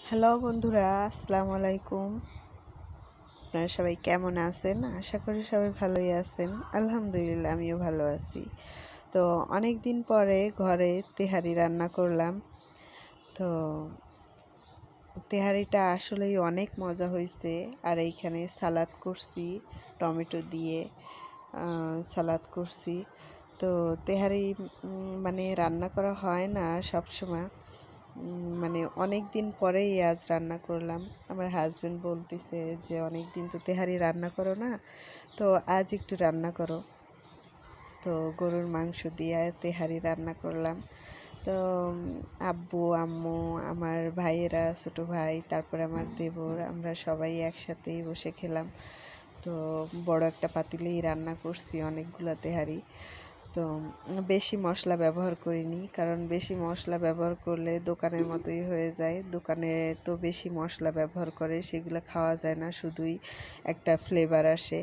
Hello বন্ধুরা, আসসালামু আলাইকুম। আপনারা সবাই কেমন আছেন? আশা করি সবাই ভালোই আছেন। আলহামদুলিল্লাহ আমিও ভালো আছি। তো অনেক দিন পরে ঘরে তেহারি রান্না করলাম। তো তেহারিটা আসলেই অনেক মজা হয়েছে। আর এইখানে সালাদ করছি, টমেটো দিয়ে সালাদ করছি। তো তেহারি মানে রান্না করা হয় না সবসময়। মানে অনেক দিন পরেই আজ রান্না করলাম। আমার হাজবেন্ড বলতেছে যে অনেক দিন তো তেহারি রান্না করো না, তো আজ একটু রান্না করো। তো গরুর মাংস দিয়ে তেহারি রান্না করলাম। তো আব্বু আম্মু আমার ভাইয়েরা, ছোটো ভাই, তারপরে আমার দেবর, আমরা সবাই একসাথেই বসে খেলাম। তো বড় একটা পাতিলেই রান্না করছি অনেকগুলো তেহারি। তো বেশি মশলা ব্যবহার করিনি, কারণ বেশি মশলা ব্যবহার করলে দোকানের মতোই হয়ে যায়। দোকানে তো বেশি মশলা ব্যবহার করে, সেগুলো খাওয়া যায় না, শুধুই একটা ফ্লেভার আসে।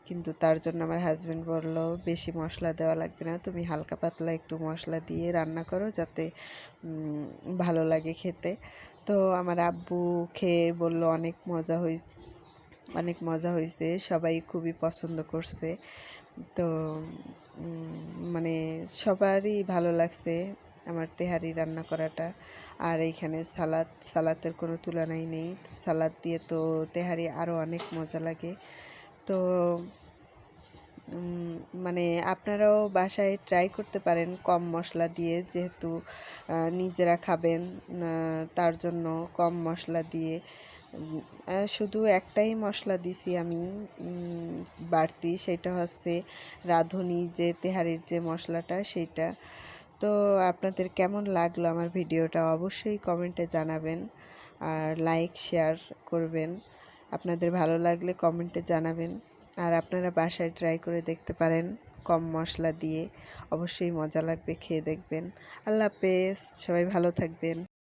কিন্তু তার জন্য আমার হাজব্যান্ড বলল বেশি মশলা দেওয়া লাগবে না, তুমি হালকা পাতলা একটু মশলা দিয়ে রান্না করো যাতে ভালো লাগে খেতে। তো আমার আব্বু খেয়ে বলল অনেক মজা হয়েছে, অনেক মজা হয়েছে, সবাই খুবই পছন্দ করছে। তো মানে সবারই ভালো লাগছে আমার তেহারি রান্না করাটা। আর এইখানে সালাদের কোনো তুলনাই নেই। সালাদ দিয়ে তো তেহারি আরও অনেক মজা লাগে। তো মানে আপনারাও বাসায় ট্রাই করতে পারেন কম মশলা দিয়ে, যেহেতু নিজেরা খাবেন, তার জন্য কম মশলা দিয়ে। শুধু একটাই মশলা দিছি আমি বাড়তি, সেটা হচ্ছে রাঁধুনি যে তেহারির যে মশলাটা সেইটা। তো আপনাদের কেমন লাগলো আমার ভিডিওটা অবশ্যই কমেন্টে জানাবেন, আর লাইক শেয়ার করবেন। আপনাদের ভালো লাগলে কমেন্টে জানাবেন। আর আপনারা বাসায় ট্রাই করে দেখতে পারেন কম মশলা দিয়ে, অবশ্যই মজা লাগবে, খেয়ে দেখবেন। আল্লাহ হাফেজ, সবাই ভালো থাকবেন।